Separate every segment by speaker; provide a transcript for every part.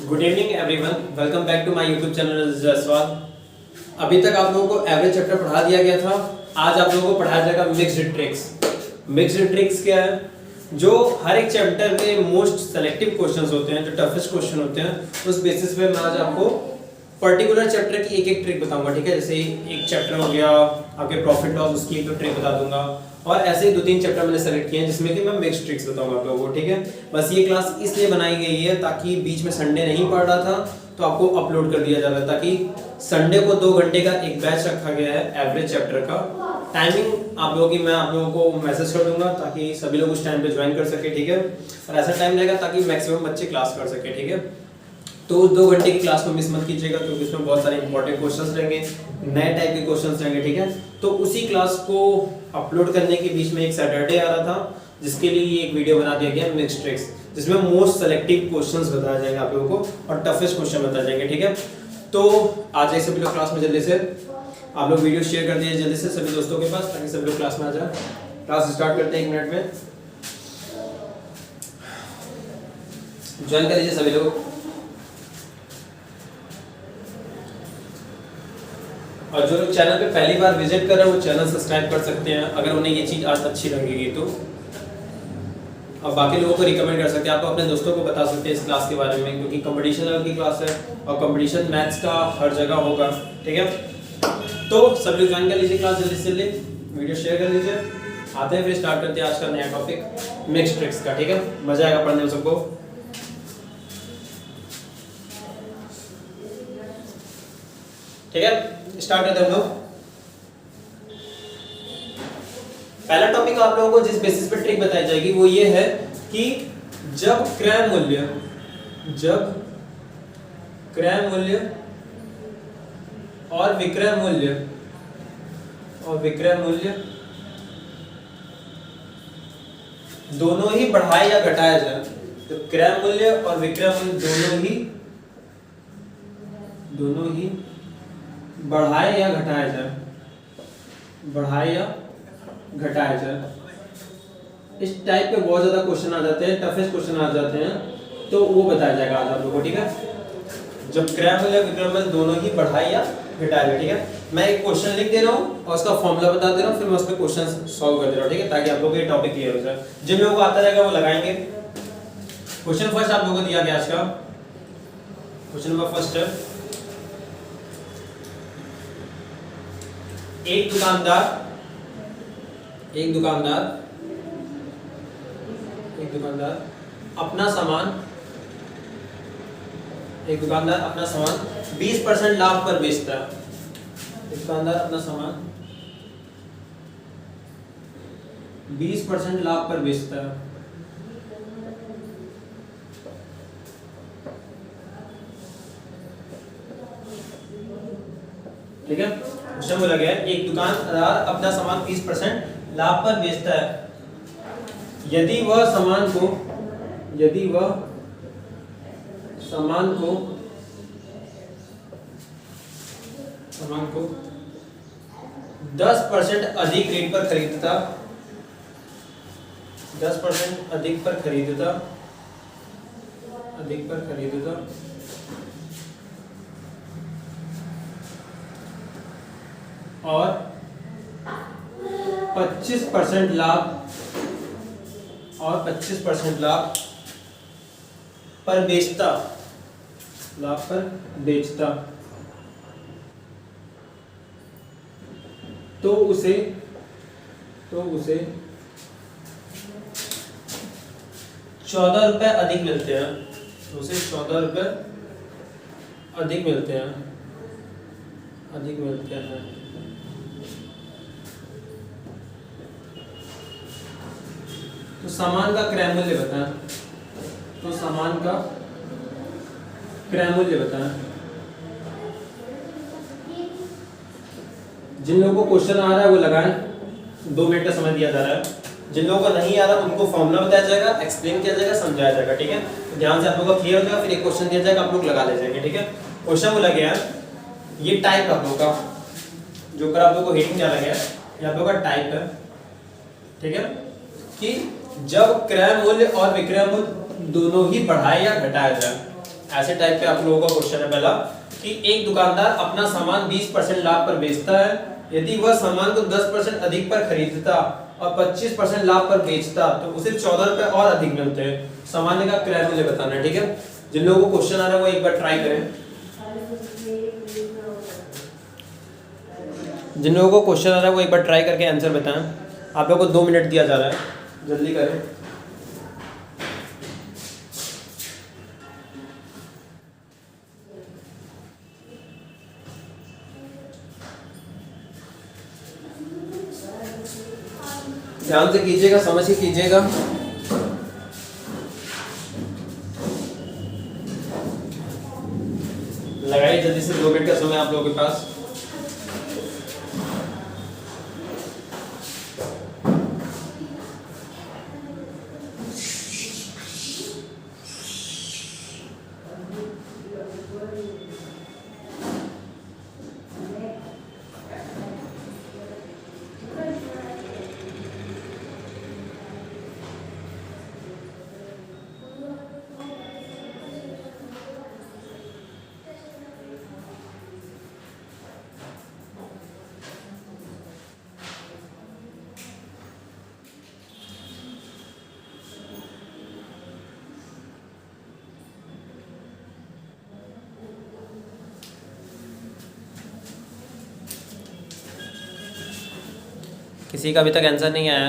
Speaker 1: Good evening everyone, welcome back to my YouTube channel Jaiswal. अभी तक आप लोगों को एवरेज चैप्टर पढ़ा दिया गया था। आज आप लोगों को पढ़ाया जाएगा मिक्स्ड ट्रिक्स। मिक्स्ड ट्रिक्स क्या है? जो हर एक चैप्टर के मोस्ट सेलेक्टिव क्वेश्चंस होते हैं, जो टफेस्ट क्वेश्चन होते हैं, उस बेसिस पे मैं आज आपको पर्टिकुलर चैप्टर की एक एक ट्रिक बताऊंगा। ठीक है, जैसे एक चैप्टर हो गया आपके प्रॉफिट लॉस, उसकी एक ट्रिक बता दूंगा, और ऐसे ही 2-3 चैप्टर मैंने सेलेक्ट किए हैं जिसमें कि मैं मिक्स्ड ट्रिक्स बताऊंगा आप लोगों को। ठीक है, बस ये क्लास इसलिए बनाई गई है ताकि बीच में संडे नहीं पढ़ रहा था तो आपको अपलोड कर दिया जा रहा है, ताकि संडे को 2 घंटे का एक बैच रखा गया है एवरेज चैप्टर का। टाइमिंग आप लोगों की मैं आप लोगों को मैसेज कर दूंगा ताकि सभी लोग उस टाइम पे ज्वाइन कर सके। ठीक है, और ऐसा टाइम रहेगा ताकि मैक्सिमम बच्चे क्लास कर सके। ठीक है, तो 2 घंटे की क्लास को मिस मत कीजिएगा क्योंकि इसमें बहुत सारे इंपॉर्टेंट क्वेश्चंस रहेंगे, नए टाइप के क्वेश्चंस रहेंगे। ठीक है, तो उसी क्लास को अपलोड करने के बीच में एक सैटरडे आ रहा था जिसके लिए ये एक वीडियो बना दिया गया मिक्स्ड ट्रिक्स, जिसमें मोस्ट सेलेक्टिव क्वेश्चंस बताया जाएगा आप लोगों को और टफेस्ट क्वेश्चन बताए जाएंगे। ठीक है, तो आ जाइए सभी लोग क्लास में जल्दी से। आप लोग वीडियो शेयर कर दीजिए जल्दी से सभी दोस्तों के पास ताकि सभी लोग क्लास में आ जाए। क्लास स्टार्ट करते हैं 1 मिनट में, ज्वाइन कर लीजिए सभी लोग। और जो लोग चैनल पे पहली बार विजिट कर रहे हैं वो चैनल सब्सक्राइब कर सकते हैं अगर उन्हें ये चीज़ आज अच्छी लगेगी तो। और बाकी लोगों को रिकमेंड कर सकते हैं, आप अपने दोस्तों को बता सकते हैं इस क्लास के बारे में, क्योंकि कंपटीशन लेवल की क्लास है और कंपटीशन मैथ्स का हर जगह होगा। ठीक है, तो सब लोग ज्वाइन कर लीजिए क्लास जल्दी से जल्दी, वीडियो शेयर कर लीजिए। आते हैं फिर स्टार्ट करते हैं आज का नया टॉपिक मिक्स्ड ट्रिक्स का। ठीक है, मजा आएगा पढ़ने में सबको। ठीक है, स्टार्ट करते हैं हम लोग। पहला टॉपिक आप लोगों को जिस बेसिस पे ट्रिक बताई जाएगी वो ये है कि जब क्रय मूल्य और विक्रय मूल्य दोनों ही बढ़ाए या घटाया जाए, तो क्रय मूल्य और विक्रय मूल्य दोनों ही बढ़ाए या घटाया जाए। इस टाइप के बहुत ज्यादा क्वेश्चन आ जाते हैं, टफेस्ट क्वेश्चन आ जाते हैं, तो वो बताया जाएगा आज आप लोगों को। ठीक है, जब क्रय मूल्य विक्रय मूल्य दोनों ही बढ़ाए या घटाया जाए। ठीक है, मैं एक क्वेश्चन लिख दे रहा हूँ और उसका फॉर्मूला बता दे रहा हूँ, फिर मैं उस पर क्वेश्चन सॉल्व कर दे रहा हूँ। ठीक है, ताकि आप लोगों को ये टॉपिक क्लियर हो जाए। जिन लोगों को आता रहेगा वो लगाएंगे। क्वेश्चन फर्स्ट आप लोगों को दिया गया आज का, क्वेश्चन नंबर फर्स्ट है, एक दुकानदार अपना सामान 20% लाभ पर बेचता है। दुकानदार अपना सामान 20% लाभ पर बेचता है। ठीक है, क्वेश्चन बोला गया है एक दुकानदार अपना सामान 20% लाभ पर बेचता है यदि वह सामान को 10% अधिक रेट पर खरीदता, 10% अधिक पर खरीदता और 25% लाभ पर बेचता, तो उसे 14 रुपए अधिक मिलते हैं। तो सामान का क्रय मूल्य बताएं। जिन लोगों को क्वेश्चन आ रहा है वो लगाएं, 2 मिनट का समय दिया जा रहा है। जिन लोगों को नहीं आ रहा उनको फॉर्मूला बताया जाएगा, एक्सप्लेन किया जाएगा, समझाया जाएगा। ठीक है, तो ध्यान से आप लोगों का क्लियर हो जाएगा। फिर एक क्वेश्चन दिया जाएगा, आप लोग लगा ले जाएंगे। ठीक है, क्वेश्चन बोला गया ये टाइप आप लोगों का जो ऊपर आप लोगों को हेडिंग डाला गया ये आप लोगों का टाइप है। ठीक है, कि जब क्रय मूल्य और विक्रय मूल्य दोनों ही बढ़ाए या घटाया जाए, ऐसे टाइप पे आप लोगों का क्वेश्चन है पहला कि एक दुकानदार अपना सामान 20% लाभ पर बेचता है, यदि वह सामान को 10% अधिक पर खरीदता और 25% लाभ पर बेचता तो उसे 14 रुपए और अधिक मिलते हैं। सामान्य का क्रय मूल्य बताना है, ठीक है। जिन लोगों को क्वेश्चन आ रहा है वो एक बार ट्राई करें। जिन लोगों को क्वेश्चन आ रहा है वो एक बार ट्राई करके आंसर बताएं। आप लोगों को 2 मिनट दिया जा रहा है, जल्दी करें। ध्यान से कीजिएगा, समझ के कीजिएगा। लगाइए जल्दी से, 2 मिनट का समय आप लोगों के पास। किसी का अभी तक आंसर नहीं आया?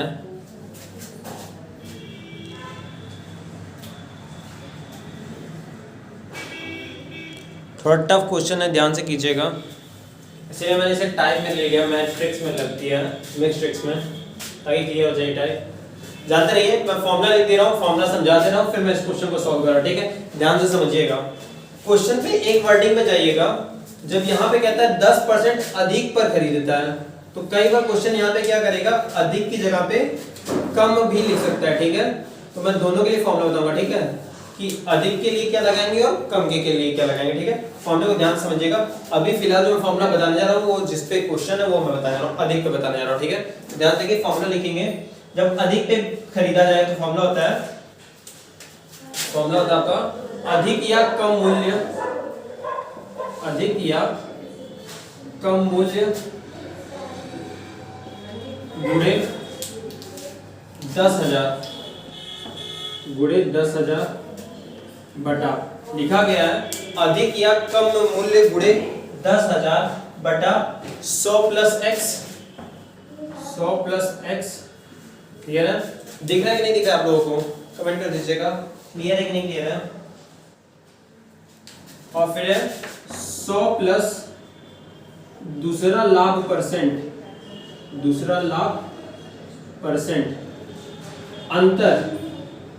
Speaker 1: थोड़ा टफ क्वेश्चन है, ध्यान से कीजिएगा। इसलिए मैंने इसे टाइप में ले गया, मैट्रिक्स में लगती है, मिक्स में, ताकि क्लियर हो जाए टाइप। जानते रहिए, मैं फॉर्मूला लिख दे रहा हूँ, फॉर्मूला समझा दे रहा हूँ, फिर मैं इस क्वेश्चन को सॉल्व कर रहा हूँ, ठीक है। ध्यान से समझिएगा। क्वेश्चन पे एक वर्डिंग में जाइएगा। जब यहाँ पे कहता है 10% अधिक पर खरीदता है, तो कई बार क्वेश्चन यहाँ पे क्या करेगा, अधिक की जगह पे कम भी लिख सकता है, ठीक है। तो मैं दोनों के लिए फॉर्मूला बताऊंगा, ठीक है, कि अधिक के लिए क्या लगाएंगे और कम के लिए क्या लगाएंगे, ठीक है। फॉर्मूले को ध्यान से समझिएगा। अभी फिलहाल जो मैं फॉर्मूला बताने जा रहा हूँ वो जिस पे क्वेश्चन है वो मैं बताने जा रहा हूँ, अधिक पे बताने जा रहा हूँ, ठीक है। तो ध्यान देखिए, फॉर्मूला लिखेंगे। जब अधिक पे खरीदा जाए तो फॉर्मूला होता है आपका अधिक या कम मूल्य, अधिक या कम मूल्य गुणे 10,000 गुणे 10,000 बटा, लिखा गया है अधिक या कम मूल्य गुणे 10,000 बटा 100 plus x, 100 plus x. Clear है? दिख रहा है कि नहीं दिख रहा है आप लोगों को? कमेंट कर दीजिएगा, क्लियर है कि नहीं क्लियर है। और फिर है 100 प्लस दूसरा लाभ परसेंट, दूसरा लाभ परसेंट, अंतर,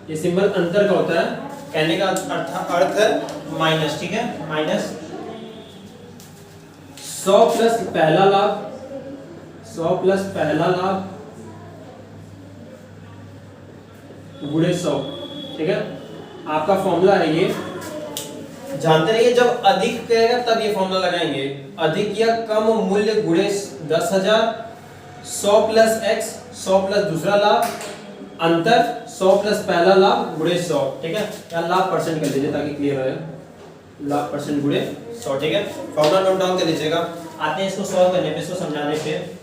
Speaker 1: ये सिंबल अंतर का होता है, कहने का अर्थ है माइनस, ठीक है, माइनस 100 प्लस पहला लाभ, 100 प्लस पहला लाभ गुणे 100, ठीक है। आपका फॉर्मूला है ये, जानते रहिए। जब अधिक कहेगा तब ये फॉर्मूला लगाएंगे, अधिक या कम मूल्य गुणे 10,000, 100 प्लस एक्स, 100 प्लस दूसरा लाभ, अंतर 100 प्लस पहला लाभ गुणे 100, ठीक है। यहाँ लाभ परसेंट कर लीजिए ताकि क्लियर हो, लाभ परसेंट गुणे 100, ठीक है। फॉर्मूला नोट डाउन कर लीजिएगा। आते हैं इसको सॉल्व करने पे, इसको समझाने पे।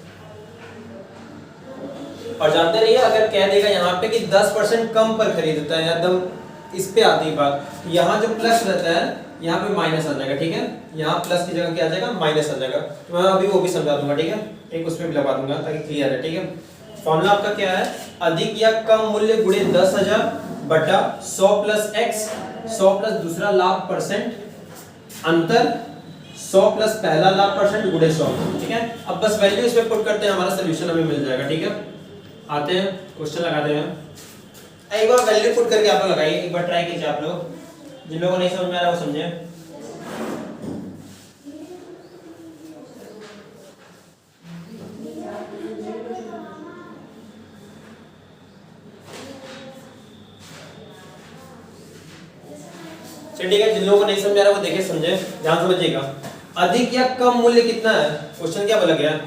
Speaker 1: और जानते रहिए, अगर कह देगा यहाँ पे कि 10% कम पर खरीदता है, एकदम इस पे आती है बात, यहाँ जो प्लस रहता है यहाँ पे माइनस आ जाएगा, ठीक है। यहाँ प्लस की जगह क्या आ जाएगा, माइनस आ जाएगा। तो मैं अभी वो भी समझा दूंगा, ठीक है, एक उसमें भी लगा दूंगा ताकि क्लियर है, ठीक है। फॉर्मूला आपका क्या है, अधिक या कम मूल्य गुणे 10,000 बटा 100 प्लस एक्स, 100 प्लस दूसरा लाभ परसेंट, अंतर 100 प्लस पहला लाभ परसेंट गुणे 100, ठीक है। अब बस वैल्यू इसमें पुट करते हैं, हमारा सोल्यूशन हमें मिल जाएगा, ठीक है। आते हैं क्वेश्चन लगाते हैं। एक बार वैल्यू पुट करके आप लोग लगाइए, एक बार ट्राई कीजिए आप लोग, जिन लोगों को नहीं समझ में आ रहा वो समझे। ठीक है, जिन लोगों को नहीं समझ आ रहा वो देखे समझे, ध्यान समझिएगा। अधिक या कम मूल्य कितना है, क्वेश्चन क्या बोला गया,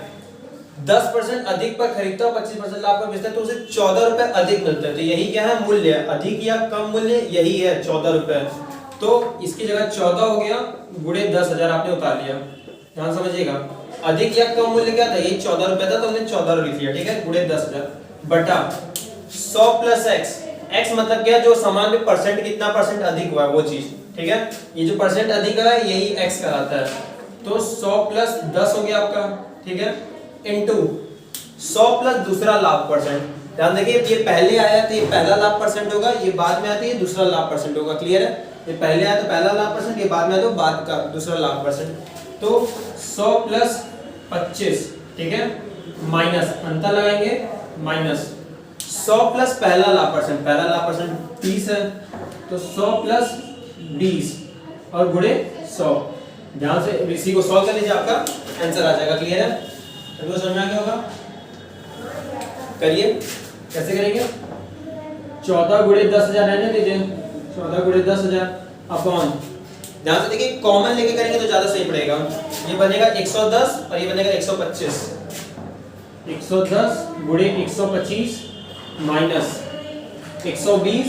Speaker 1: 10% अधिक पर खरीदता है, 25% लाभ पर बेचता है, तो उसे 14 रुपए अधिक मिलता है। तो यही क्या है, मूल्य, अधिक या कम मूल्य, यही है 14 रुपए। तो इसकी जगह 14 हो गया गुणे 10,000 आपने उतार लिया। ध्यान समझिएगा, अधिक या कम मूल्य क्या था, ये 14 रुपए था तो हमने 14 लिख लिया, ठीक है, गुणे 10,000 बटा 100 प्लस एक्स। एक्स मतलब क्या, जो सामान में परसेंट कितना परसेंट अधिक हुआ है वो चीज, ठीक है, ये जो परसेंट अधिक है यही एक्स कहलाता है। तो 100 प्लस 10 हो गया आपका, ठीक है, इनटू 100 प्लस दूसरा लाभ परसेंट। ध्यान देखिए, ये पहले आया तो ये पहला लाभ परसेंट होगा, ये बाद में आती है दूसरा लाभ परसेंट होगा। क्लियर है, ये पहले आया तो पहला लाभ परसेंट, ये बाद में आया तो बाद का दूसरा लाभ परसेंट। तो 100 प्लस 25, ठीक है, माइनस अंतर लगाएंगे माइनस 100 प्लस पहला लाभ परसेंट, पहला लाभ परसेंट 30 है तो 100 प्लस 20 और गुणे 100। ध्यान से इसी को सॉल्व कर लीजिए, आपका आंसर आ जाएगा। क्लियर है, तो समझ में आ गया होगा। करिए, कैसे करेंगे, 14 गुणे 10,000 रहने दीजिए, 14 गुणे 10,000 अपॉन, ध्यान से देखिए कॉमन लेके करेंगे तो ज्यादा सही पड़ेगा। ये बनेगा 110 और ये बनेगा 125, 110 गुणे 125 माइनस 120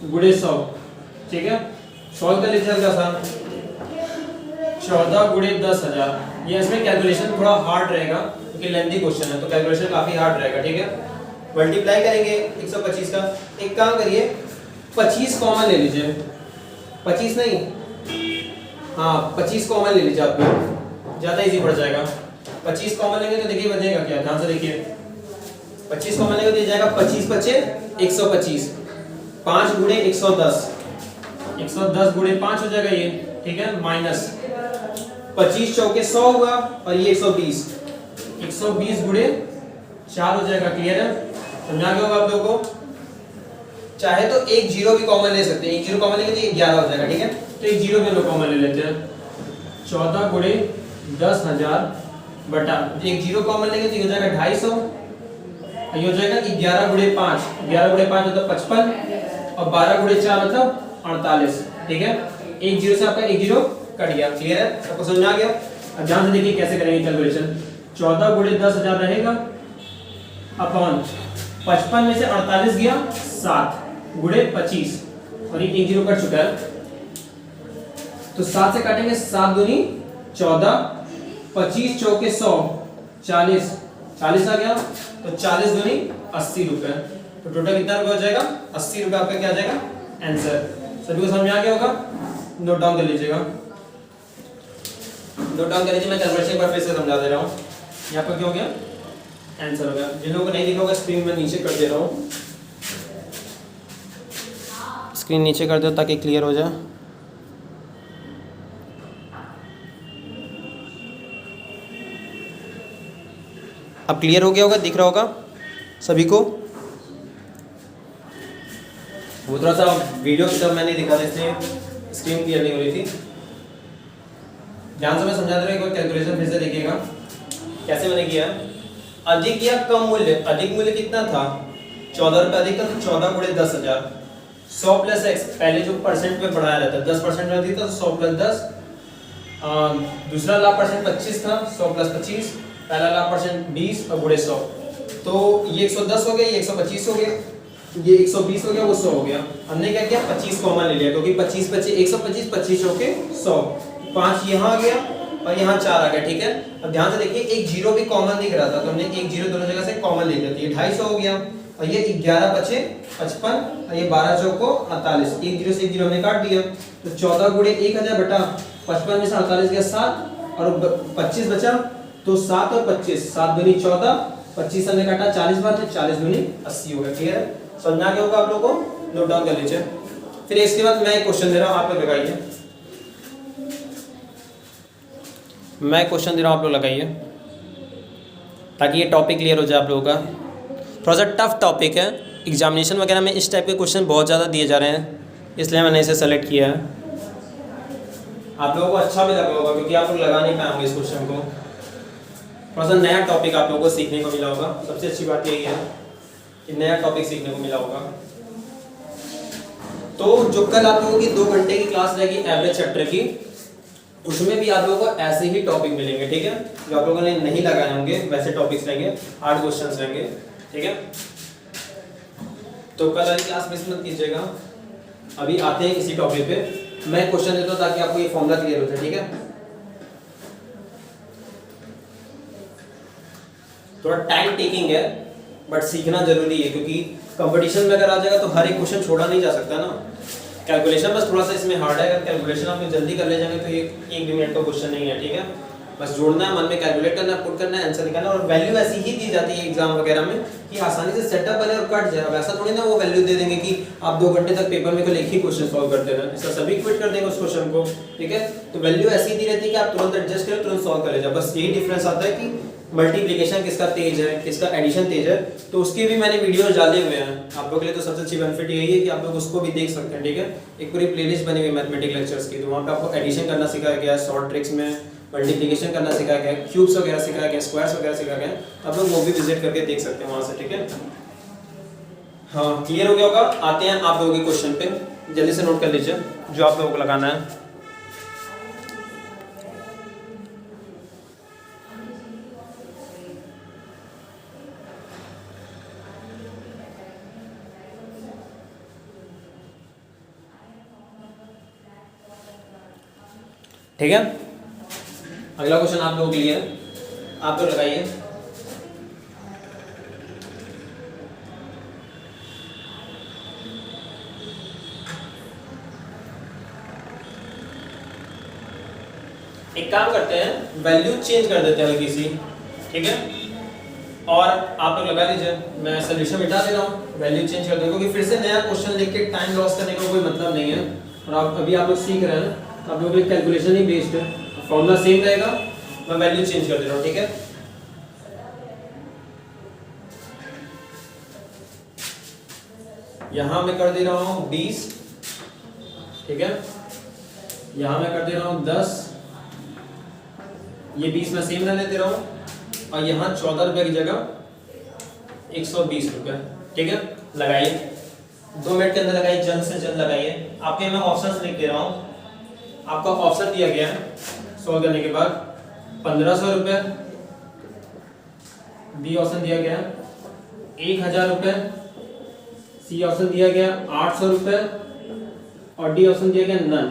Speaker 1: गुणे 100, ठीक है, सॉल्व कर लीजिए हल्का सा। 14 गुणे 10,000, ये इसमें कैलकुलेशन थोड़ा हार्ड रहेगा क्योंकि लेंथी क्वेश्चन है तो कैलकुलेशन काफी हार्ड रहेगा, ठीक है। मल्टीप्लाई करेंगे 125 का, एक काम करिए 25 कॉमन ले लीजिए, 25 नहीं, हाँ 25 कॉमन ले लीजिए, आपको ज्यादा इजी पड़ जाएगा। 25 कॉमन लेंगे तो देखिए बचेगा क्या, ध्यान से देखिए, 25 कॉमन लेंगे तो ये जाएगा 25 बचे 125, 5 गुणे 110, 110 गुणे 5 हो जाएगा ये, ठीक है, माइनस 25 चौके 100 हुआ और ये 120, 120 गुणे 4 हो जाएगा। क्लियर है, समझा गया होगा आप लोगों को। चाहे तो एक जीरो भी कॉमन ले सकते हैं, एक जीरो कॉमन लेंगे तो ये 11 हो जाएगा, ठीक है, तो एक जीरो भी लोग कॉमन ले लेते हैं। 14 गुणे 10,000 बटा, एक जीरो कॉमन लेंगे तो ये हो जाएगा 250, ये हो जाएगा 11 गुणे 5, 11 गुणे 5 मतलब 55 और 12 गुणे 4 मतलब 48, ठीक है, एक जीरो से आपका एक जीरो कट गया। क्लियर है, सबको समझ में आ गया। अब ध्यान से देखिए कैसे करेंगे कैलकुलेशन, 14 गुणे 10,000 रहेगा अपॉन 55 में से 48 गया 7 गुणे 25 और ये एक जीरो कट चुका है तो 7 से काटेंगे, 7 दूनी 14, 25 चौके 100, 40, 40 आ गया तो 40 दूनी 80 रुपए, तो टोटल कितना रुपए हो जाएगा, 80 रुपए आपका क्या आ जाएगा आंसर। सभी को समझ में आ गया होगा, नोट डाउन कर लीजिएगा, नोट डाउन कर लीजिए, मैं कैलकुलेशन एक बार फिर से समझा दे रहा हूँ। यहाँ पर क्या हो गया, आंसर हो गया। जिन लोगों को नहीं दिखा होगा स्क्रीन में नीचे कर दे रहा हूँ, स्क्रीन नीचे कर दो ताकि क्लियर हो जाए। अब क्लियर हो गया होगा, दिख रहा होगा सभी को। वो थोड़ा सा वीडियो की तरफ मैंने दिखा था इसलिए स्क्रीन क्लियर नहीं हो रही थी। ध्यान से मैं समझा दे रहा हूँ, एक बार कैलकुलेशन फिर से देखिएगा कैसे मैंने किया। अधिक या कम मूल्य, अधिक मूल्य कितना था, 14 रुपए अधिक था तो 14 गुणे 10,000, 100 प्लस एक्स, पहले जो परसेंट में बढ़ाया रहता है 10% रहती था तो 100 प्लस 10, दूसरा लाभ परसेंट 25 था, 100 प्लस 25, पहला लाभ परसेंट 20 और गुणे 100, तो ये 110 हो गया, ये 125 हो गया, ये 120 हो गया, वो 100 हो गया। हमने क्या किया, 25 कॉमन ले लिया क्योंकि 25 बचे 125, 25 होके 100, 5 यहाँ आ गया और यहाँ 4 आ गया, ठीक है। अब ध्यान से देखिए एक जीरो भी कॉमन दिख रहा था तो हमने एक जीरो दोनों जगह से कॉमन ले लिया, तो ये 250 हो गया और ये 11 बचे 55 और ये 12 चौको 48, एक जीरो से एक जीरो हमने काट दिया तो 14 गुणे 1000 बटा 55 में से 48 गया 7 और 25 बचा तो 7 और 25, 7 दूनी 14, 25 हमने काटा 40 बार तो 40 दूनी 80 हो गया। क्लियर है, समझना क्या होगा आप लोगों को, नोट डाउन कर लीजिए। फिर इसके बाद मैं एक क्वेश्चन दे रहा हूँ, आप लोग लगाइए, मैं क्वेश्चन दे रहा हूँ, आप लोग लगाइए ताकि ये टॉपिक क्लियर हो जाए आप लोगों का। थोड़ा सा टफ टॉपिक है, एग्जामिनेशन वगैरह में इस टाइप के क्वेश्चन बहुत ज़्यादा दिए जा रहे हैं, इसलिए मैंने इसे सेलेक्ट किया है। आप लोगों को अच्छा भी लगा होगा क्योंकि आप लोग लगा नहीं पाएंगे इस क्वेश्चन को, थोड़ा सा नया टॉपिक आप लोगों को सीखने को मिला होगा। सबसे अच्छी बात यही है कि नया टॉपिक सीखने को मिला होगा। तो जो कल आप लोगों की 2 घंटे की क्लास रहेगी एवरेज चैप्टर की, उसमें भी आप लोगों को ऐसे ही टॉपिक मिलेंगे, ठीक है, जो आप लोगों ने नहीं लगाए होंगे वैसे टॉपिक्स रहेंगे, हार्ड क्वेश्चंस रहेंगे, ठीक है। तो कल वाली क्लास मिस मत कीजिएगा, अभी आते हैं इसी टॉपिक पे। मैं क्वेश्चन देता हूँ ताकि आपको ये फॉर्मूला क्लियर हो जाए, ठीक है। थोड़ा टाइम टेकिंग है बट सीखना जरूरी है, क्योंकि कंपटीशन में अगर आ जाएगा तो हर एक क्वेश्चन छोड़ा नहीं जा सकता ना। कैलकुलेशन बस थोड़ा सा इसमें हार्ड है, अगर कैलकुलेशन आप जल्दी कर ले जाएंगे तो ये एक भी मिनट का क्वेश्चन नहीं है, ठीक है। बस जोड़ना है, मन में कैलकुलेट करना है, पुट करना है, आंसर निकालना, और वैल्यू ऐसी ही दी जाती है एग्जाम वगैरह में कि आसानी से सेटअप बने और कट जाए। अब ऐसा थोड़ी ना वो वैल्यू दे देंगे कि आप 2 घंटे तक पेपर में केवल एक ही क्वेश्चन सॉल्व करते रहें, इसका सभी क्विट कर देंगे उस क्वेश्चन को, ठीक है। तो वैल्यू ऐसी दी रहती है कि आप तुरंत एडजस्ट करें, तुरंत सॉल्व कर ले जाए। बस यही डिफरेंस आता है कि मल्टीप्लिकेशन किसका तेज है, किसका एडिशन तेज है। तो उसके भी मैंने वीडियोस डाले हुए हैं आप लोगों के लिए, तो सबसे अच्छी बेनिफिट यही है कि आप लोग उसको भी देख सकते हैं, ठीक है। एक पूरी प्लेलिस्ट बनी हुई है मैथमेटिक लेक्चर्स की, तो वहाँ पे आपको एडिशन करना सिखाया गया है, शॉर्ट ट्रिक्स में मल्टीप्लिकेशन करना सिखाया गया है, क्यूब्स वगैरह सिखाया गया है, स्क्वायर्स वगैरह सिखाया गया है। आप लोग वो भी विजिट करके देख सकते हैं वहाँ से, ठीक है। हाँ, क्लियर हो गया होगा। आते हैं आप लोगों के क्वेश्चन पे, जल्दी से नोट कर लीजिए जो आप लोगों को लगाना है। ठीक है, अगला क्वेश्चन आप लोगों के लिए आप लोग लगाइए। एक काम करते हैं, वैल्यू चेंज कर देते हैं हल्की सी, ठीक है। और आप लोग लगा लीजिए, मैं सोल्यूशन मिटा दे रहा हूँ, वैल्यू चेंज कर दूंगा, क्योंकि फिर से नया क्वेश्चन लिख के टाइम लॉस करने का कोई मतलब नहीं है। और आप लोग सीख रहे हैं, आप लोगों के लिए कैलकुलेशन ही बेस्ड है, फॉर्मूला सेम रहेगा, मैं वैल्यू चेंज कर दे रहा हूँ, ठीक है। यहां मैं कर दे रहा हूं 20, ठीक है। यहां मैं कर दे रहा हूं 10, ये 20 में सेम रहने दे रहा हूं, और यहां 14 रुपए की जगह 120 रुपए, ठीक है। लगाइए, 2 मिनट के अंदर लगाइए, जल्द से जल्द लगाइए। आपके मैं ऑप्शंस लिख दे रहा हूं, आपका ऑप्शन दिया गया है सॉल्व करने के बाद 1500 रुपए, बी ऑप्शन दिया गया 1000 रुपए, सी ऑप्शन दिया गया 800 रुपए, और डी ऑप्शन दिया गया नन।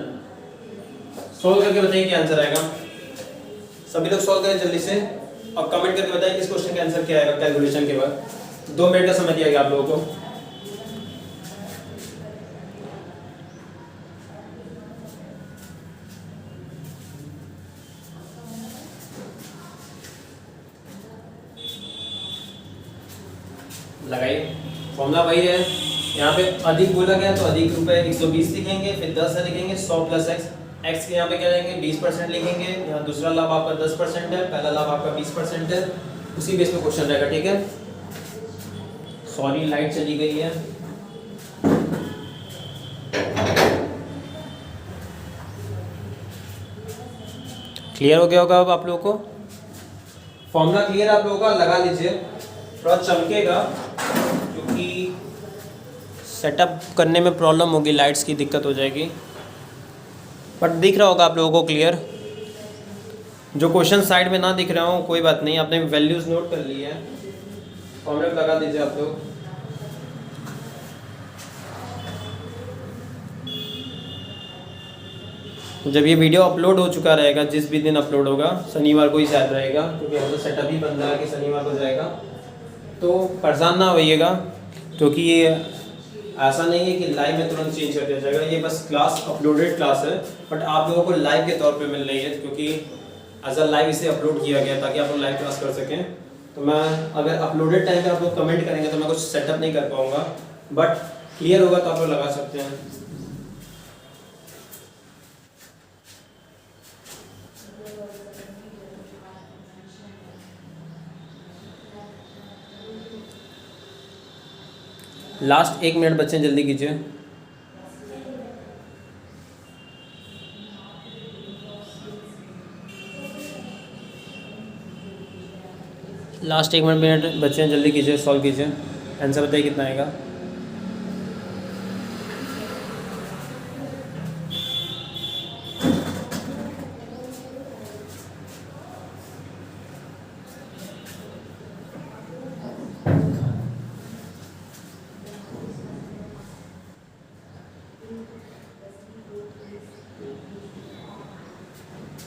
Speaker 1: सॉल्व करके बताइए क्या आंसर आएगा। सभी लोग सॉल्व करें जल्दी से, और कमेंट करके बताइए इस क्वेश्चन का आंसर क्या आएगा कैलकुलेशन के बाद। 2 मिनट का समय दिया गया आप लोगों को। लगाइए, फॉर्मूला वही है, यहाँ पे अधिक बोला गया तो अधिक रुपए 120 लिखेंगे, फिर 10 से लिखेंगे 100 प्लस एक्स, एक्स के यहाँ पे क्या लेंगे 20% लिखेंगे। यहाँ दूसरा लाभ आपका 10% है, पहला लाभ आपका 20% है, उसी बेस पे क्वेश्चन रहेगा, ठीक है। सॉरी लाइट चली गई है। क्लियर हो गया होगा अब आप लोगों को, फॉर्मूला क्लियर आप लोगों का, लगा लीजिए, थोड़ा चमकेगा क्योंकि सेटअप करने में प्रॉब्लम होगी, लाइट्स की दिक्कत हो जाएगी, बट दिख रहा होगा आप लोगों को क्लियर। जो क्वेश्चन साइड में ना दिख रहा हो कोई बात नहीं, आपने वैल्यूज नोट कर ली है, फॉर्मूला लगा दीजिए आप लोग। जब ये वीडियो अपलोड हो चुका रहेगा, जिस भी दिन अपलोड होगा, शनिवार को ही शायद रहेगा, क्योंकि हम तो सेटअप ही बन रहा है कि शनिवार को जाएगा, तो परेशान ना होइएगा, क्योंकि ये ऐसा नहीं है कि लाइव में तुरंत चेंज कर दिया जाएगा। ये बस क्लास अपलोडेड क्लास है, बट आप लोगों को लाइव के तौर पे मिल रही है, क्योंकि एज अ लाइव इसे अपलोड किया गया ताकि आप लोग लाइव क्लास कर सकें। तो मैं अगर अपलोडेड टाइम पे आप लोग कमेंट करेंगे तो मैं कुछ सेटअप नहीं कर पाऊँगा, बट क्लियर होगा तो आप लोग लगा सकते हैं। लास्ट 1 मिनट बच्चे, जल्दी कीजिए। लास्ट 1 मिनट बच्चे, जल्दी कीजिए, सॉल्व कीजिए, आंसर बताइए कितना आएगा।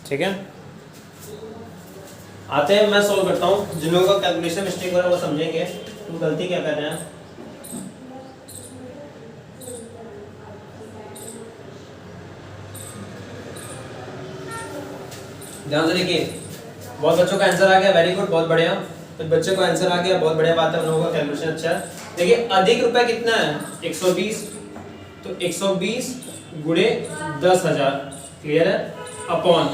Speaker 1: ठीक है, आते हैं, मैं सॉल्व करता हूँ। जिन लोगों का कैलकुलेशन मिस्टेक हो रहा है वो समझेंगे तुम गलती क्या कर रहे हैं। ध्यान से देखिए, बहुत बच्चों का आंसर आ गया, वेरी गुड, बहुत बढ़िया। तो बच्चे को आंसर आ गया, बहुत बढ़िया बात है, उन लोगों का कैलकुलेशन अच्छा है। देखिए अधिक रुपए कितना है, 120, तो 120 गुणे 10,000, क्लियर है, अपॉन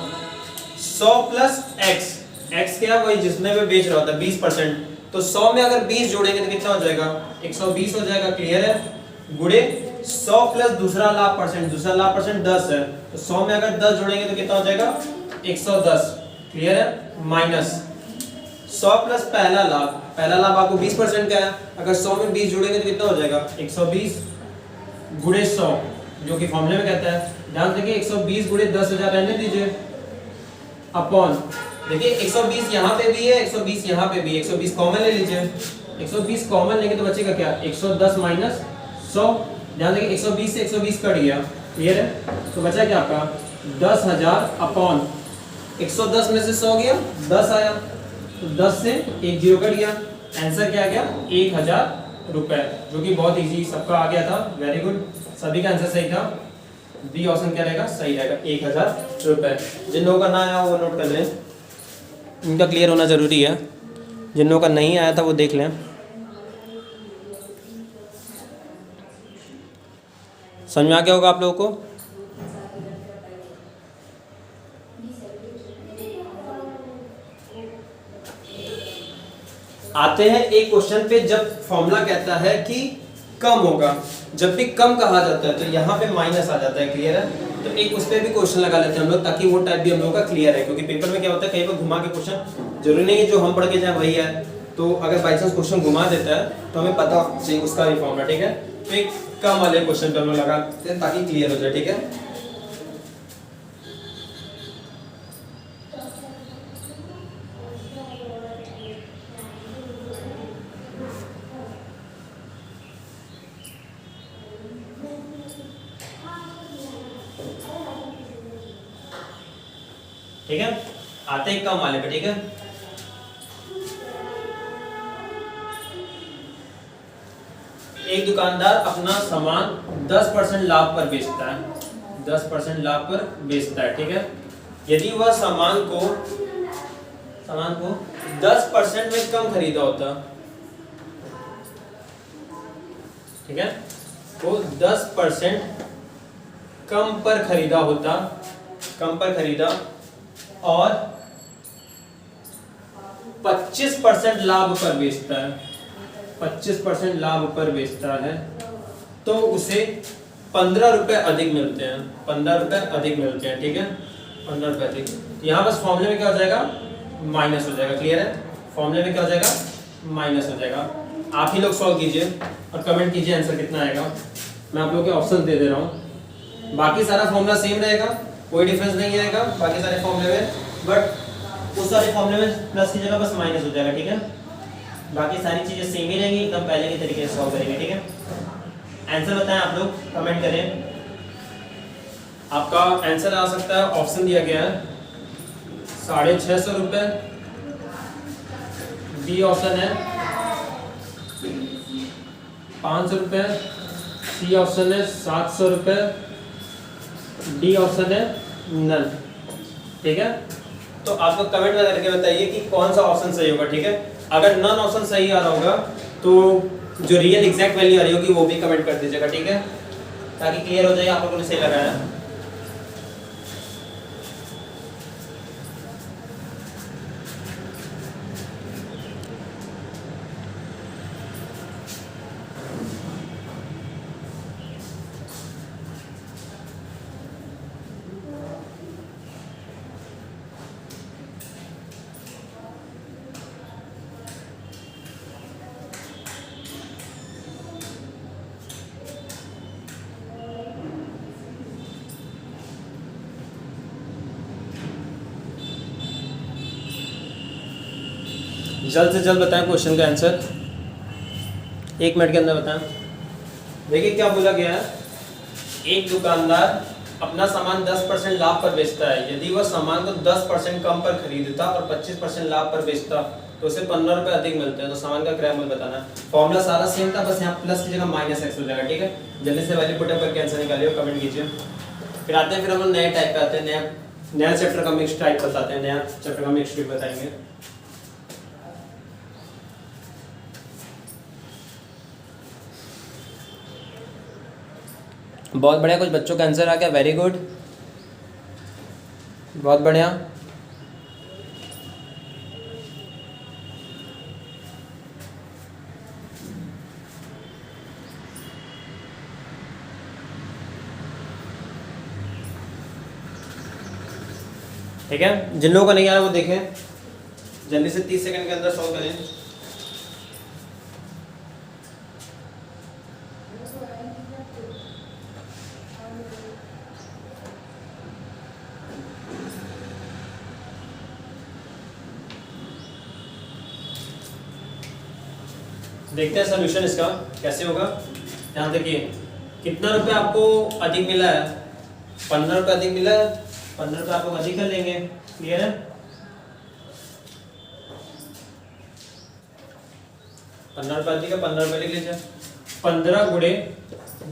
Speaker 1: 100 प्लस एक्स, एक्स क्या, वही जिसमें भी बेच रहा होता है 20%, तो 100 में अगर 20 जोड़ेंगे तो कितना हो जाएगा, 120 हो जाएगा, क्लियर है, गुणे 100 प्लस दूसरा लाभ परसेंट, दूसरा लाभ परसेंट 10 है, तो 100 में अगर 10 जोड़ेंगे तो कितना हो जाएगा, 110, क्लियर है, माइनस 100 प्लस पहला लाभ, पहला लाभ आपको 20% का है, अगर 100 में 20 जोड़ेंगे तो कितना हो जाएगा, 120 गुणे 100, जो कि फॉर्मूले में कहता है। ध्यान देखिए 120 गुणे 10,000 रहने दीजिए, अपॉन देखिए 120 यहाँ पे भी है, 120 यहाँ पे भी है, 120 कॉमन ले लीजिए, 120 कॉमन लेंगे तो बचेगा क्या, 110 माइनस 100, ध्यान देखिए 120 से 120 कट गया, क्लियर है, तो बचा क्या आपका 10,000 अपॉन 110 में से 100 गया 10 आया, तो 10 से एक जीरो कट गया, आंसर क्या आ गया 1,000 रुपए, जो कि बहुत इजी, सबका आ गया था, वेरी गुड, सभी का आंसर सही था, बी ऑप्शन क्या रहेगा, सही रहेगा, 1,000 रुपए। जिन लोगों का ना आया वो नोट कर लें, इनका क्लियर होना जरूरी है, जिन लोगों का नहीं आया था वो देख लें। समझ में आ गया होगा आप लोगों को। आते हैं एक क्वेश्चन पे, जब फॉर्मूला कहता है कि कम होगा, जब भी कम कहा जाता है तो यहाँ पे माइनस आ जाता है, क्लियर है, तो एक उस पर भी क्वेश्चन लगा लेते हैं हम लोग, ताकि वो टाइप भी हम लोग का क्लियर है, क्योंकि पेपर में क्या होता है कहीं पर घुमा के क्वेश्चन, जरूरी नहीं है जो हम पढ़ के जाए वही है, तो अगर बाई चांस क्वेश्चन घुमा देता है तो हमें पता चाहिए उसका भी फॉर्मूला, ठीक है, तो एक कम वाले क्वेश्चन पे हम लोग लगाते हैं ताकि क्लियर हो जाए, ठीक है। ठीक है, आते हैं कम वाले पे, ठीक है, एक दुकानदार अपना सामान 10% लाभ पर बेचता है, 10% लाभ पर बेचता है, ठीक है, यदि वह सामान को 10% में कम खरीदा होता, ठीक है, तो 10% कम पर खरीदा होता, कम पर खरीदा और 25% लाभ पर बेचता है, 25% लाभ पर बेचता है, तो उसे 15 रुपए अधिक मिलते हैं, 15 रुपए अधिक मिलते हैं, ठीक है, 15 रुपए अधिक, यहाँ बस फॉर्मूले में क्या हो जाएगा, माइनस हो जाएगा, क्लियर है, फॉर्मूले में क्या हो जाएगा, माइनस हो जाएगा। आप ही लोग सॉल्व कीजिए और कमेंट कीजिए आंसर कितना आएगा, मैं आप लोगों के ऑप्शन दे रहा हूँ, बाकी सारा फॉर्मूला सेम रहेगा, कोई डिफरेंस नहीं आएगा बाकी सारे फॉर्मूले में, बट उस सारे फॉर्मूले में प्लस की जगह बस माइनस हो जाएगा, ठीक है, बाकी सारी चीजें सेम ही रहेंगी, एकदम पहले के तरीके से सॉल्व करेंगे, ठीक है। आंसर बताएं आप लोग, कमेंट करें, आपका आंसर आ सकता है, ऑप्शन दिया गया है 650 रुपये, बी ऑप्शन है 500 रुपये, सी ऑप्शन है 700 रुपये, डी ऑप्शन है नन, ठीक है, तो आप लोग कमेंट में करके बताइए कि कौन सा ऑप्शन सही होगा, ठीक है, अगर नन ऑप्शन सही आ रहा होगा तो जो रियल एग्जैक्ट वैल्यू आ रही होगी वो भी कमेंट कर दीजिएगा, ठीक है, ताकि क्लियर हो जाए आप लोगों ने सही लगाया है। जल्द से जल्द बताएं क्वेश्चन का आंसर, 1 मिनट के अंदर बताएं। देखिए क्या बोला गया है, एक दुकानदार अपना सामान 10% लाभ पर बेचता है, यदि वह सामान को 10% कम पर खरीदता और 25% लाभ पर बेचता तो उसे 15 रुपये अधिक मिलते हैं। तो सामान का क्रय मूल्य बताना है। फॉर्मूला सारा सेम था, बस यहाँ प्लस की जगह माइनस एक्स हो जाएगा। ठीक है, जल्दी से वैल्यू पुटअप करके आंसर निकालिए और कमेंट कीजिए। फिर आते हैं, फिर हम लोग नए टाइप पे आते हैं, नया चैप्टर का मिक्स टाइप बताते हैं, नया चैप्टर का मिक्स टाइप बताएंगे। बहुत बढ़िया, कुछ बच्चों का आंसर आ गया, वेरी गुड, बहुत बढ़िया। ठीक है, जिन लोगों को नहीं आ रहा वो देखें, जल्दी से 30 सेकंड के अंदर सॉल्व करें। देखते हैं सोल्यूशन इसका कैसे होगा। यहाँ देखिए, कितना रुपए आपको अधिक मिला है, 15 रुपये अधिक मिला है, 15 रुपये आप लोग अधिक कर लेंगे। क्लियर है, 15 रुपये अधिक है, 15 रुपये लिख लीजिए। 15 गुणे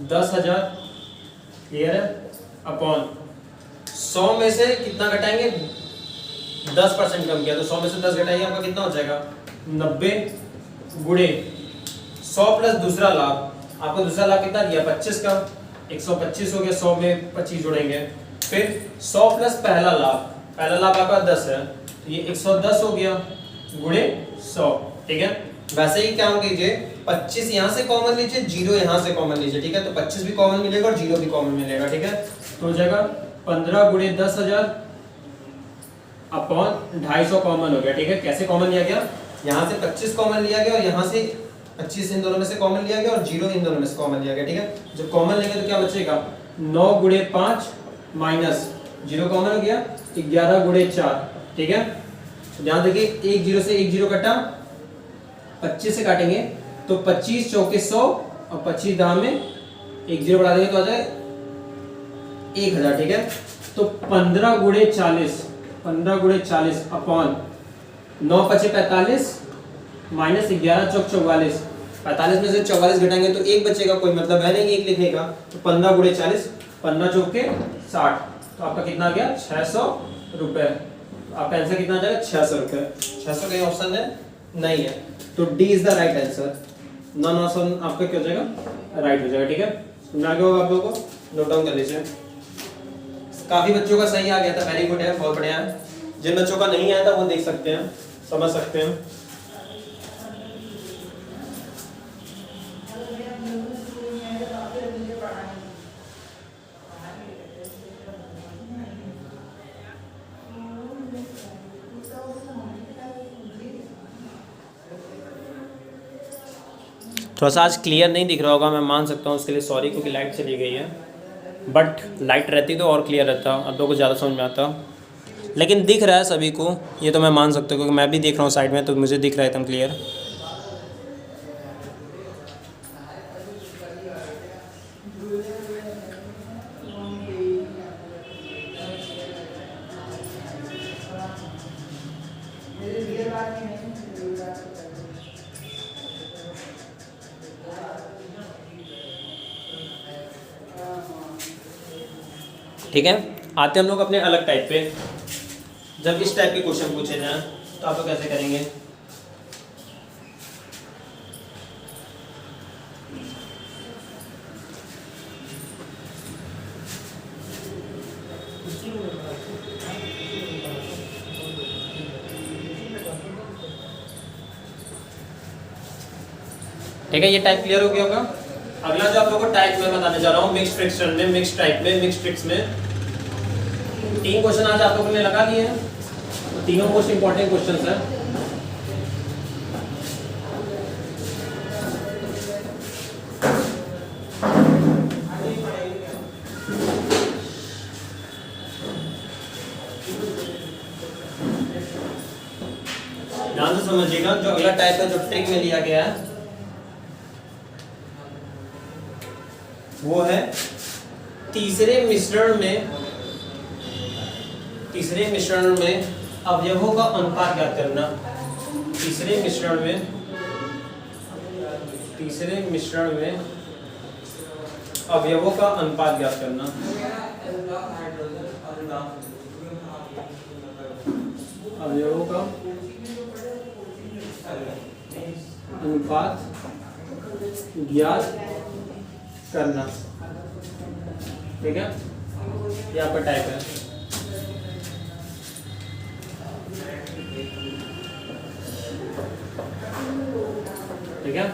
Speaker 1: 10,000, क्लियर है, अपॉन 100 में से कितना घटाएंगे, 10% कम किया तो 100 में से 10 घटाइए, आपका कितना हो जाएगा 90 गुणे 100 प्लस दूसरा लाभ, आपको दूसरा लाभ कितना दिया 25 का, 125 हो गया, 100 में 25 जोड़ेंगे। फिर 100 प्लस पहला लाभ आपका 10 है, तो ये 110 हो गया गुणे 100। ठीक है, वैसे ही क्या कीजिए, 25 यहाँ से कॉमन लीजिए, 0 यहाँ से कॉमन लीजिए। ठीक है, तो 25 भी कॉमन मिलेगा और 0 भी कॉमन मिलेगा। ठीक है, तो हो जाएगा 15 गुणे 10,000 अपॉन 250 कॉमन हो गया। ठीक है, कैसे कॉमन लिया गया, यहाँ से 25 कॉमन लिया गया और यहाँ से 25 इन दोनों में से कॉमन लिया गया और 0 इन दोनों में से कॉमन लिया गया। ठीक है, जब कॉमन लेंगे तो क्या बचेगा, 9 गुणे 5 माइनस 0 कॉमन हो गया, 11 गुणे 4। ठीक है, ध्यान देखिए, एक 0 से एक 0 कटा, 25 से काटेंगे तो 25 चौके 100 और 25 दाम में एक 0 बढ़ा देंगे तो आ जाए 1000। ठीक है, तो 15 गुणे 40 अपॉन 9 पचे 45 माइनस 11 चौक 44, 45 में से 44 घटाएंगे तो एक बचेगा, कोई मतलब है नहीं एक लिखने का, तो 15 गुणे 40, 15 चौक के 60, तो आपका कितना आ गया 600 रुपये। आपका आंसर कितना आ जाएगा 600 रुपये। 600 कहीं ऑप्शन है नहीं है, तो D is the right answer, non option आपका क्या हो जाएगा, राइट हो जाएगा। ठीक है, सुनना क्या होगा आप लोगों को, नोट डाउन कर लीजिए। काफी बच्चों का सही आ गया था, वेरी गुड है, बहुत बढ़िया है। जिन बच्चों का नहीं आया था वो देख सकते हैं, समझ सकते हैं। थोड़ा सा आज क्लियर नहीं दिख रहा होगा, मैं मान सकता हूँ, उसके लिए सॉरी, क्योंकि लाइट चली गई है। बट लाइट रहती तो और क्लियर रहता, अब लोगों को ज़्यादा समझ में आता, लेकिन दिख रहा है सभी को, ये तो मैं मान सकता हूँ क्योंकि मैं भी देख रहा हूँ साइड में, तो मुझे दिख रहा है एकदम क्लियर। ठीक है, आते हम लोग अपने अलग टाइप पे। जब इस टाइप के क्वेश्चन पूछे जाएं तो आप लोग कैसे करेंगे। ठीक है, ये टाइप क्लियर हो गया होगा। अगला जो आप लोगों को टाइप में बताने जा रहा हूँ, मिक्स फ्रैक्शन में, मिक्स टाइप में, मिक्स ट्रिक्स में 3 क्वेश्चन आज आप लोगों ने लगा दिए हैं, तीनों मोस्ट इंपॉर्टेंट क्वेश्चन है। ध्यान से समझिएगा, जो अगला टाइप है जो ट्रिक में लिया गया है वो है तीसरे मिश्रण में अवयवों का अनुपात ज्ञात करना। तीसरे मिश्रण में अवयवों का अनुपात ज्ञात करना। अवयवों का अनुपात ज्ञात करना। ठीक है, ये आपका टाइप है। ठीक है,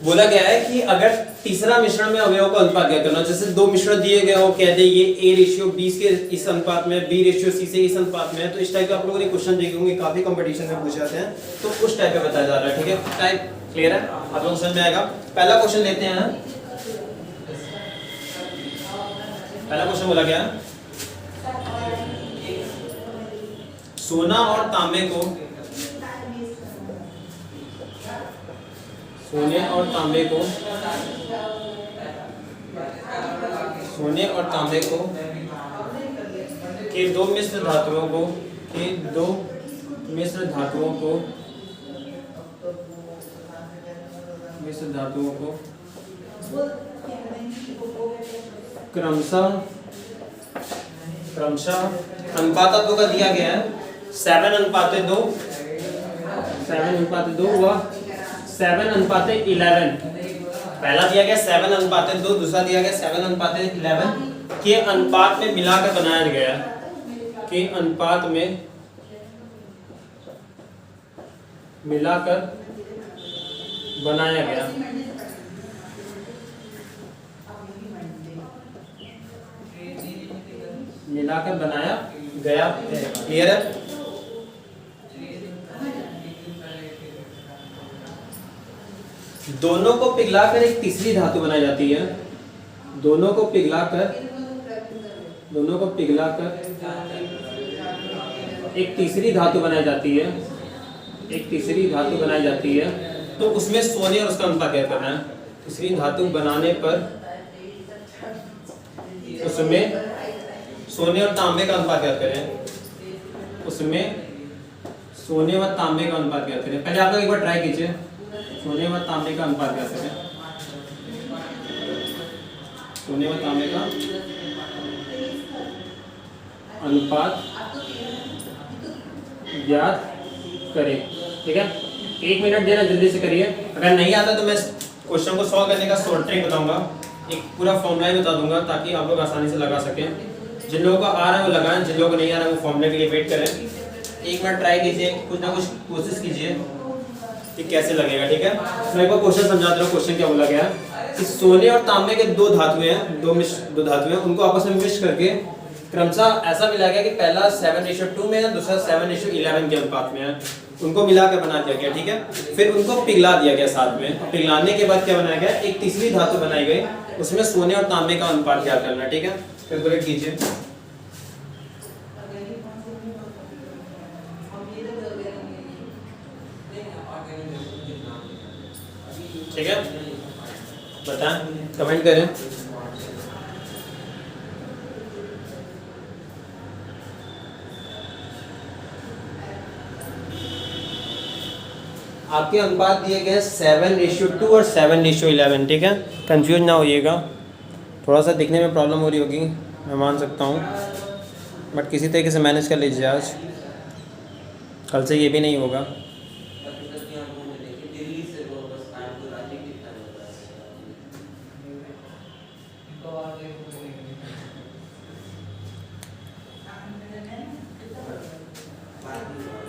Speaker 1: बोला गया है कि अगर तीसरा मिश्रण में अवयवों का अनुपात ज्ञात करना, जैसे दो मिश्रण दिए गए हो, कहते हैं ये A/B के इस अनुपात में, B/C से इस अनुपात में है, तो इस टाइप के आप लोगों ने क्वेश्चन देखे होंगे, काफी कंपटीशन में पूछे जाते हैं, तो उस टाइप पे बताया जा रहा है। ठीक है, टाइप क्लियर है, आप लोगों को समझ में आएगा। पहला क्वेश्चन लेते हैं। पहला क्वेश्चन बोला गया सोना और तांबे को सोने और तांबे को के दो मिश्र धातुओं को क्रमशः अनुपात आपको का दिया गया है 7:2 हुआ 7:11। पहला दिया गया 7:2, दूसरा दिया गया 7:11 के अनुपात में मिलाकर बनाया गया। के अनुपात में मिलाकर बनाया गया। मिलाकर बनाया गया। क्लियर है? दोनों को पिघलाकर एक तीसरी धातु बनाई जाती है। दोनों को पिघलाकर एक तीसरी धातु बनाई जाती है। तो उसमें सोने और उसका अनुपात क्या करना है? तीसरी धातु बनाने पर उसमें सोने और तांबे का अनुपात क्या करें? सोने व तांबे का अनुपात क्या करें? पहले आप लोग एक बार ट्राई कीजिए। सोने व तांबे का अनुपात क्या करें? सोने व तांबे का अनुपात ज्ञात करें। ठीक है, 1 मिनट देना, जल्दी से करिए। अगर नहीं आता तो मैं क्वेश्चन को सॉल्व करने का शॉर्ट ट्रिक बताऊंगा, एक पूरा फॉर्मूला बता दूंगा ताकि आप लोग आसानी से लगा सकें। जिन लोगों को आ रहा है वो लगाएं, जिन लोगों को नहीं आ रहा है वो फॉर्मूले के लिए वेट करें। 1 मिनट ट्राई कीजिए, कुछ ना कुछ कोशिश कीजिए कि कैसे लगेगा। ठीक है, मैं एक बार क्वेश्चन समझाता हूँ। क्वेश्चन क्या बोला गया कि सोने और तांबे के दो धातुएं हैं, उनको आपस में मिक्स करके क्रमशः ऐसा मिलाया गया कि पहला 7:2 में है, दूसरा 7:11 के अनुपात में है। उनको मिलाकर बना दिया गया। ठीक है, फिर उनको पिघला दिया गया साथ में। पिघलाने के बाद क्या बनाया गया? एक तीसरी धातु बनाई गई, उसमें सोने और तांबे का अनुपात क्या करना। ठीक है, कैलकुलेट कीजिए। ठीक है, बताएं, कमेंट करें। आपके अनुपात दिए गए 7:2 और 7:11। ठीक है, कंफ्यूज ना होइएगा। थोड़ा सा दिखने में प्रॉब्लम हो रही होगी, मैं मान सकता हूँ, बट किसी तरीके से मैनेज कर लीजिए। आज कल से ये भी नहीं होगा।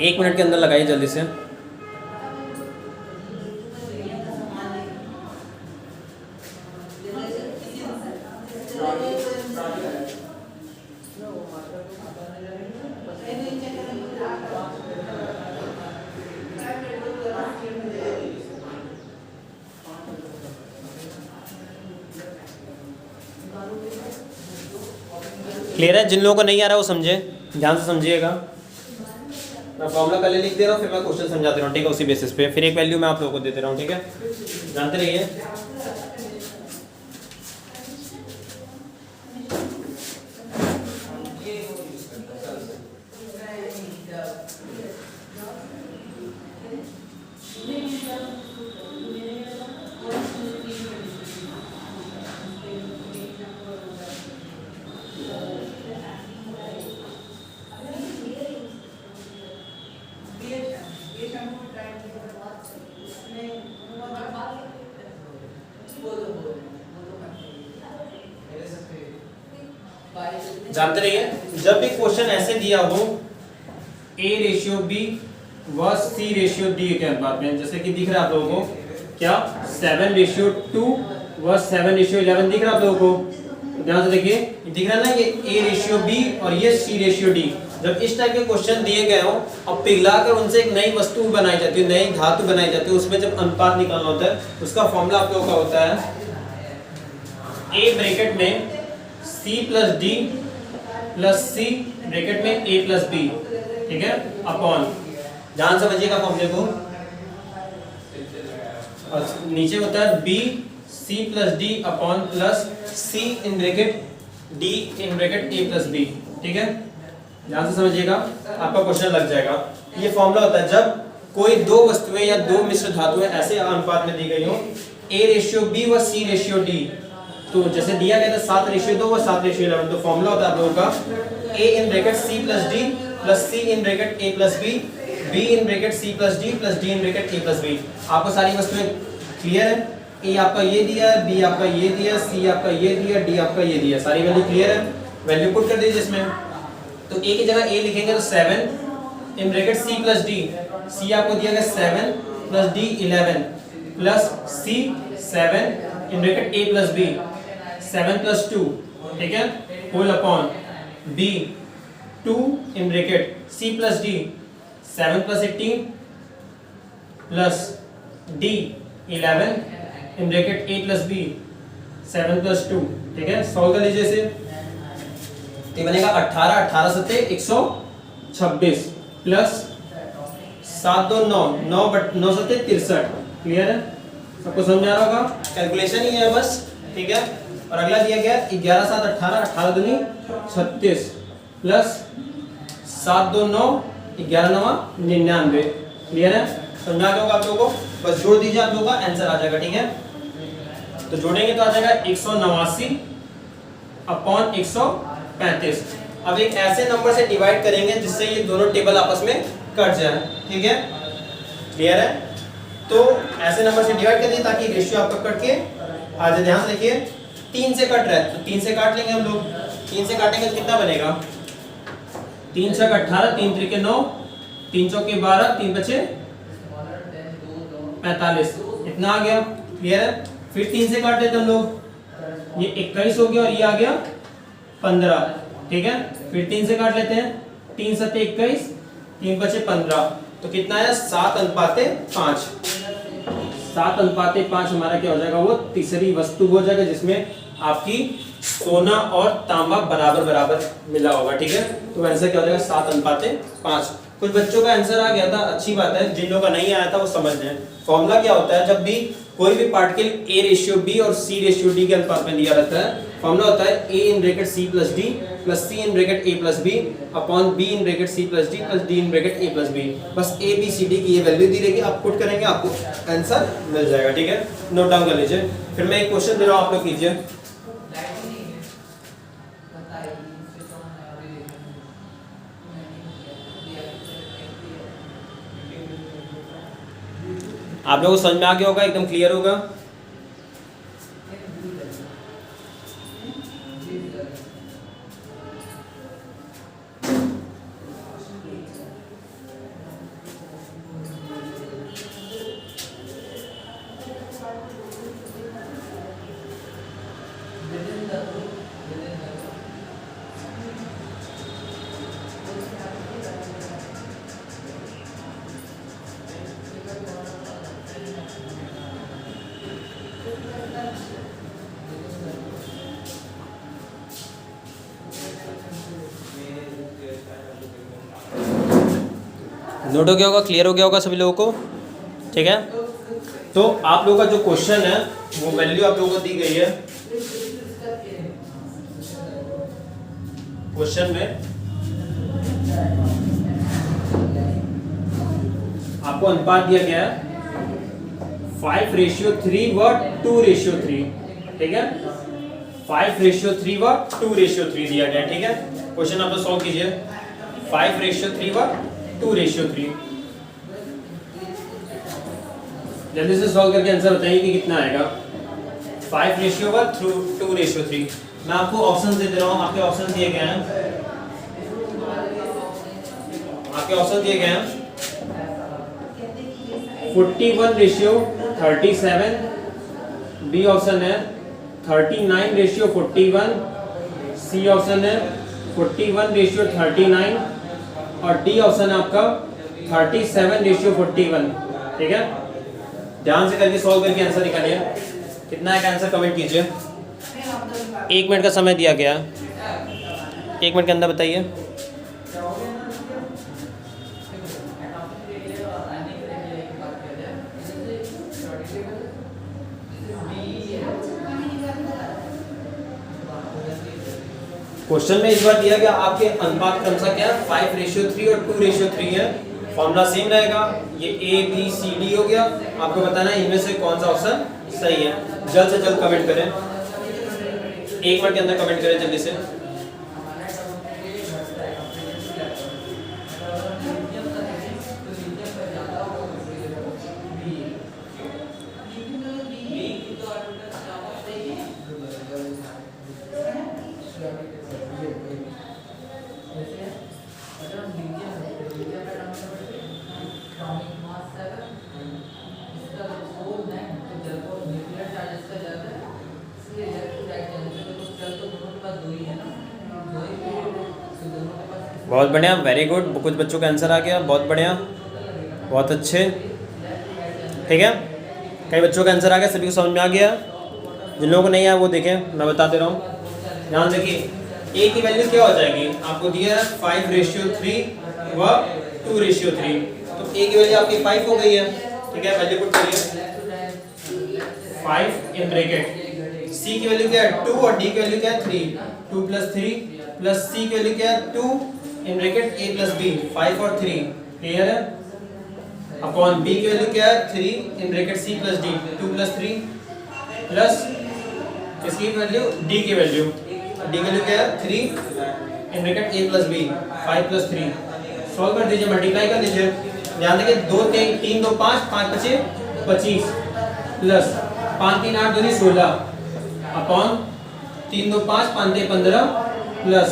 Speaker 1: एक मिनट के अंदर लगाइए जल्दी से। क्लियर है? जिन लोगों को नहीं आ रहा वो समझे, ध्यान से समझिएगा। मैं फॉर्मूला पहले लिख दे रहा हूँ, फिर मैं क्वेश्चन समझाते रहा हूँ। ठीक है, उसी बेसिस पे फिर एक वैल्यू मैं आप लोगों को देते रहा हूँ। ठीक है, जानते रहिए। जानते रहिए, जब भी क्वेश्चन ऐसे दिया हो A रेशियो B व C रेशियो D के अनुपात में, जैसे कि दिख रहा है आप लोगों को क्या 7:2 व 7:11 दिख रहा है आप लोगों को। ध्यान से देखिए, दिख रहा है ना, ये A रेशियो B और ये C रेशियो D। जब इस टाइप के क्वेश्चन दिए गए हो और पिघलाकर उनसे एक नई वस्तु बनाई जाती है, नई धातु बनाई जाती है, उसमें जब अनुपात निकालना होता है, उसका फॉर्मूला आप लोगों का होता है A ब्रैकेट में C plus D plus C bracket में A प्लस B, ठीक है, अपॉन, ध्यान समझिएगा फॉर्मूले को, और नीचे होता है B C plus D upon plus C in bracket D in bracket A plus B, ठीक है, ध्यान से समझिएगा, आपका क्वेश्चन लग जाएगा। ये फॉर्मूला होता है जब कोई दो वस्तुएं या दो मिश्र धातुएं ऐसे अनुपात में दी गई हो A रेशियो B व C रेशियो D, तो जैसे दिया गया था 7:2 व 7:11, तो फॉर्मूला होता है आप लोगों का A in bracket C plus D plus C in bracket A plus B, B in bracket C plus D plus D in bracket A plus B। आपको सारी वस्तुएं क्लियर है? A आपका ये दिया है, B आपका ये दिया, C आपका ये दिया, D आपका ये दिया, सारी वैल्यू क्लियर है? वैल्यू पुट कर दीजिए इसमें, तो A की जगह A लिखेंगे तो 7 in bracket C plus D, C आपको दिया गया 7 plus D 11 plus C 7 in bracket A plus B 7 plus 2, ठीक है, whole upon B 2 in bracket C plus D 7 plus 18 plus D 11 in bracket A plus B 7 plus 2, ठीक है, solve कर लीजिए इसे, ये बनेगा 18, 18 सत्ते 126 प्लस 7 2 9, 9 सत्ते 63, क्लियर है? सबको समझ आ रहा होगा, कैलकुलेशन ही है बस, ठीक है। और अगला दिया गया 11 7 18, 18 दूनी 36 प्लस 7 2 9, 11 9 99, क्लियर है? समझ आ गया होगा आप लोगों को, बस जोड़ दीजिए, आप लोगों का आंसर आ जाएगा, ठीक है। तो जोड़ेंगे तो आ जाएगा 189 अपॉन 135। अब एक ऐसे नंबर से डिवाइड करेंगे जिससे ये दोनों टेबल आपस में कट जाए, ठीक है, क्लियर है? तो ऐसे नंबर से डिवाइड कर दिए ताकि रेशियो आपका कट के आ जाए। ध्यान से देखिए, 3 से कट रहा है तो 3 से काट लेंगे हम लोग, 3 से काटेंगे तो कितना बनेगा, 3 छक 18, 3 त्रिके 9, 3 चौके 12, 3 बचे 45, इतना आ गया, क्लियर है? फिर 3 से काट लेते हम लोग, ये 21 हो गया और ये आ गया 15, ठीक है। फिर 3 से काट लेते हैं, 3 सत्ते 21, 3 बचे 15, तो कितना है 7:5। 7:5 हमारा क्या हो जाएगा, वो तीसरी वस्तु हो जाएगा जिसमें आपकी सोना और तांबा बराबर बराबर मिला होगा, ठीक है। तो आंसर क्या हो जाएगा 7:5। कुछ बच्चों का आंसर आ गया था, अच्छी बात है, जिन लोगों का नहीं आया था वो समझ लें। फॉर्मूला क्या होता है, जब भी कोई भी पार्टिकल A रेशियो B और C रेशियो D के अनुपात में दिया रहता है, फॉर्मूला होता है A in bracket C plus D plus C in bracket A plus B upon B in bracket C plus D plus D in bracket A plus B। बस A B C D की ये value दी रहेगी, आप put करेंगे आपको answer मिल जाएगा, ठीक है। नोट डाउन कर लीजिए। फिर मैं एक क्वेश्चन दे रहा हूँ, आप लोग कीजिए। आप लोगों को समझ में आ गया होगा, एकदम क्लियर होगा। नोट हो गया होगा, क्लियर हो गया होगा सभी लोगों को, ठीक है। तो आप लोगों का जो क्वेश्चन है वो वैल्यू आप लोगों को दी गई है क्वेश्चन में, आपको अनुपात दिया गया है 5:3 व 2:3, ठीक है। 5:3 व 2:3 दिया गया है, ठीक है। क्वेश्चन आप लोग सॉल्व कीजिए। 5:3 व 2:3, जल्दी से सॉल्व करके आंसर बताइए कि कितना आएगा। 5:2:3। मैं आपको ऑप्शन दे रहा हूँ, आपके ऑप्शन दिए गए हैं, आपके ऑप्शन दिए गए हैं 41:37, बी ऑप्शन है 39:41, सी ऑप्शन है 41:39 और डी ऑप्शन है आपका 37:41। ठीक है, ध्यान से करके सॉल्व करके आंसर निकालिए। कितना है का आंसर कमेंट कीजिए। 1 मिनट का समय दिया गया, 1 मिनट के अंदर बताइए। क्वेश्चन में इस बार दिया गया आपके अनुपात क्रमशः क्या है, 5:3 और 2:3 है। फॉर्मूला सेम रहेगा, ये A B C D हो गया। आपको बताना है इनमें से कौन सा ऑप्शन सही है। जल्द से जल्द कमेंट करें, 1 मिनट के अंदर कमेंट करें जल्दी से। बहुत बढ़िया, वेरी गुड। कुछ बच्चों का आंसर आ गया, बहुत बढ़िया, बहुत अच्छे। ठीक है, कई बच्चों का आंसर आ गया, सभी को समझ में आ गया। जिन लोगों को नहीं आया वो देखें, मैं बता दे रहा हूँ। ध्यान देखिए, ए की वैल्यू क्या हो जाएगी, आपको दिया है 5:3 व 2:3, तो ए की वैल्यू आपकी 5 हो गई है। ठीक है, वैल्यू पुट करिए 5 इन ब्रैकेट। सी की वैल्यू क्या है 2 और डी की वैल्यू क्या है 3, 2 + 3 प्लस सी की वैल्यू क्या है 2 इन ब्रैकेट a + b, 5 और 3। क्लियर है, अपॉन b की वैल्यू क्या है 3 इन ब्रैकेट c + d, 2 + 3 प्लस इसकी वैल्यू d की वैल्यू क्या है 3 इन ब्रैकेट a + b, 5 + 3। सॉल्व कर दीजिए, मल्टीप्लाई कर दीजिए। ध्यान देखिए 2 3 2 5 5 5 25 प्लस 5 3 8 2 16 अपॉन 3 2 5 5 3 15 प्लस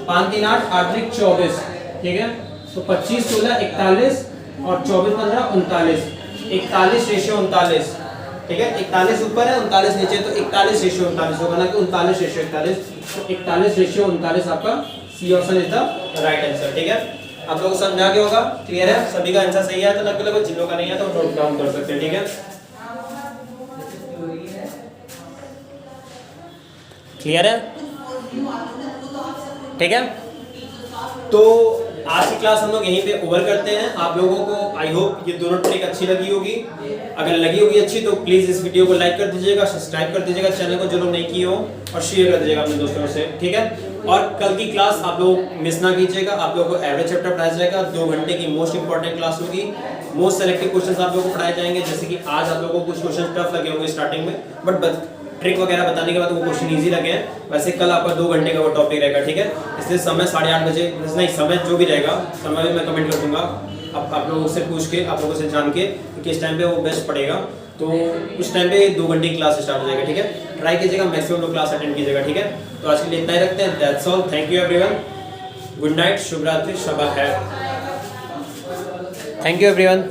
Speaker 1: 5 3 8 8 3 24। ठीक है, तो 25 16 41 और 24 15 39, 41:39। ठीक है, 41 ऊपर है 39 नीचे, तो 41:39 होगा ना कि 39:41। तो 41:39 आपका C option is the right answer. ठीक है, आप लोगों को समझ आ गया होगा, क्लियर है, सभी का आंसर सही है तो लगभग, जिन लोगों का नहीं है तो नोट डाउन कर सकते हैं। ठीक है, क्लियर है, ठीक है। तो आज की क्लास हम लोग यहीं पे ओवर करते हैं। आप लोगों को आई होप ये दोनों ट्रिक अच्छी लगी होगी। अगर लगी होगी अच्छी तो प्लीज़ इस वीडियो को लाइक कर दीजिएगा, सब्सक्राइब कर दीजिएगा चैनल को जो लोग नहीं किए हो, और शेयर कर दीजिएगा अपने दोस्तों से। ठीक है, और कल की क्लास आप लोग मिस ना कीजिएगा। आप लोगों को एवरेज चैप्टर पढ़ाया जाएगा, 2 घंटे की मोस्ट इंपॉर्टेंट क्लास होगी। मोस्ट सेलेक्टिव क्वेश्चन आप लोगों को पढ़ाए जाएंगे। जैसे कि आज आप लोगों को कुछ क्वेश्चन टफ लगे होंगे स्टार्टिंग में, बट ट्रिक वगैरह बताने के बाद वो क्वेश्चन इजी लगे हैं। वैसे कल आपका 2 घंटे का वो टॉपिक रहेगा। ठीक है, इसलिए समय 8:30 बजे, नहीं समय जो भी रहेगा समय भी मैं कमेंट कर दूंगा। आप लोगों से पूछ के, आप लोगों से जान के कि किस टाइम पे वो बेस्ट पड़ेगा, तो उस टाइम पे 2 घंटे की क्लास स्टार्ट हो जाएगा। ठीक है, ट्राई कीजिएगा, मैक्सिमम लोग क्लास अटेंड कीजिएगा। ठीक है, तो आज के लिए इतना ही रखते हैं। That's all, thank you everyone, good night, शुभ रात्रि, शब खैर। Thank you everyone.